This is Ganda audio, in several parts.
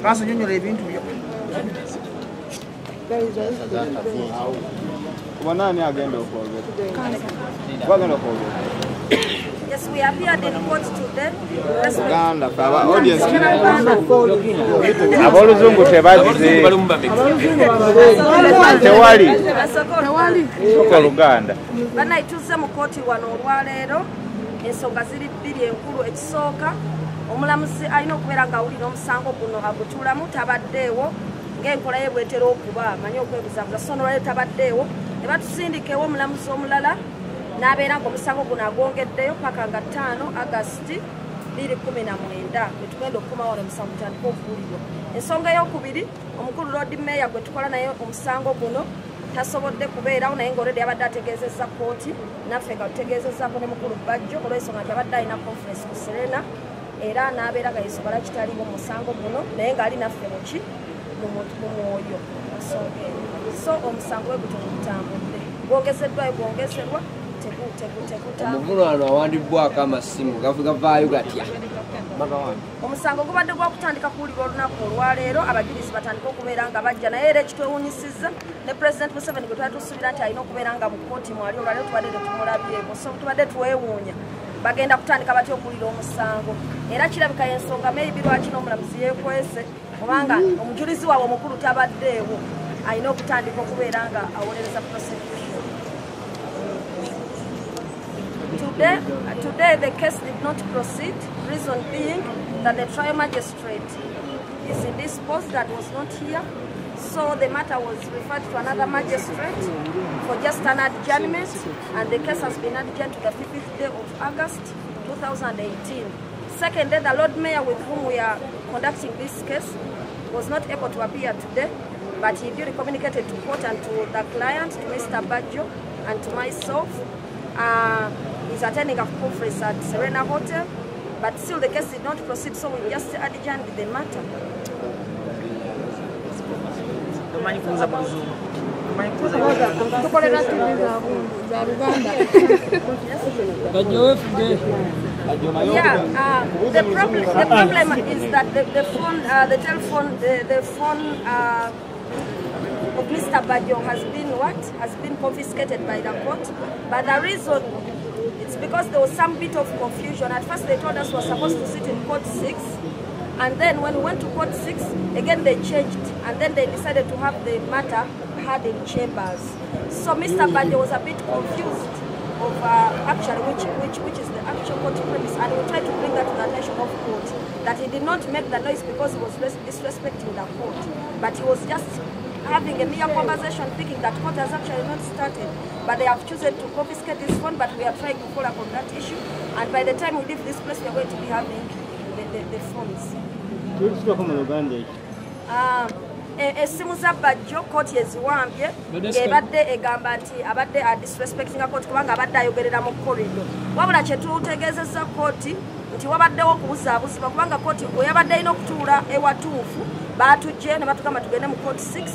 Caso nyonyola ebintu byo. Kubanani agenda okwogera. Bagenda okwogera. Yes, we appeared in court today. Uganda, our audience. Aboluzungu tebazize. Tewali. Soko Luganda. Bana ituze mu koti wano olwaleero ensonga ziri bbiri enkulu ekisooka omulamuzi alina okubeera ng'awulira omusango guno agutulamu tabaddeewo ng'enkola ye bwetera okuba amanyi okwebuzabuza so n'olwaleero tabaddeewo ne batusindikewo omulamuzi omulala n'abeera ng'omusango guno agwongeddeyo paka nga 5 August 2019 bwe tugenda okukomawo n'omusango gutandika okuwulirwa. Ensonga ey'okubiri omukulu Lord Mayor gwe tukola naye omusango guno tasobodde kubeerawo naye ng'olwedde yabadde ategeezezza kooti naffe nga tutegeezezzaako ne mukulu Bajjo olw'ensonga nti abadde alina conference ku Serena era n'abeera nga yesobola kitaliwo mu musango guno naye ng'ali naffe muki mu mwoyo ensonga eyo. So omusango we gutambudde gwongezeddwayo gwongezerwa omuvulwano awandibwako amasimu gavaayo gatya. Omusango gubadde gwakutandika kuwulirwa olunaku olwaleero abajulizi batandika okubeera nga bajja naye era ekitwewuunyisizza ne President Museveni gwe twali tusuubira nti alina okubeera nga mu kkooti mwali olwaleero tubadde tetumulabyeko so tubadde tuweewuunya bagenda kutandika batya okuwulira omusango era kirabika y'ensonga maybe lwaki n'omulamuzi yeekwese kubanga omujulizi waabwe omukulu tabaddeewo alina okutandika okubeera nga awolereza prosecution. Today the case did not proceed, reason being that the trial magistrate is indisposed and was not here. So the matter was referred to another magistrate for just an adjournment, and the case has been adjourned to the 5th day of August 2018. Secondly, the Lord Mayor with whom we are conducting this case was not able to appear today, but he duly communicated to court and to the client, to Mr. Bajjo and to myself. He's attending a conference at Serena Hotel, but still the case did not proceed, so we just adjourned the matter. Yeah, the problem is that the phone of Mr. Bajjo has been confiscated by the court, but the reason it's because there was some bit of confusion. At first they told us we were supposed to sit in court 6, and then when we went to court 6, again they changed, and then they decided to have the matter heard in chambers. So Mr. Bajjo was a bit confused of actually which is the actual court premise, and we tried to bring that to the attention of court, that he did not make the noise because he was disrespecting the court, but he was just having a mere conversation thinking that court has actually not started, but they have chosen to confiscate this phone, but we are trying to follow up on that issue, and by the time we leave this place we are going to be having the phones. Essimu za Bajjo kooti eziwambye ng'ebadde egamba nti abadde disrespecting kooti kubanga abadde ayogerera mu korido, wabula kye tutegeezezza kooti nti wabaddewo okubuzaabuzibwa kubanga kooti bwe yabadde alina okutuula ewatuufu baatujje ne batugamba tugende mu kooti 6,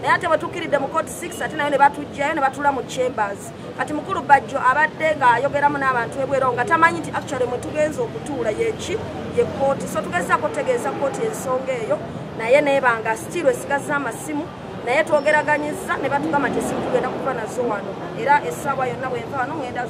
naye ate bwe tukkiridde mu kooti 6 ate nayo ne batujjayo ne batuula mu chambers. Kati mukulu Bajjo abadde ng'ayogeramu n'abantu ebweru nga tamanyi nti actually mwe tugenza okutuula yeki ye kooti, so tugezaako kutegeeza kooti ensonga eyo naye neebanga still esigazza amasimu naye twogeraganyizza ne batugamba nti essimu tugenda kuva nazo wano era essaawa yonna bwenva wano ngenda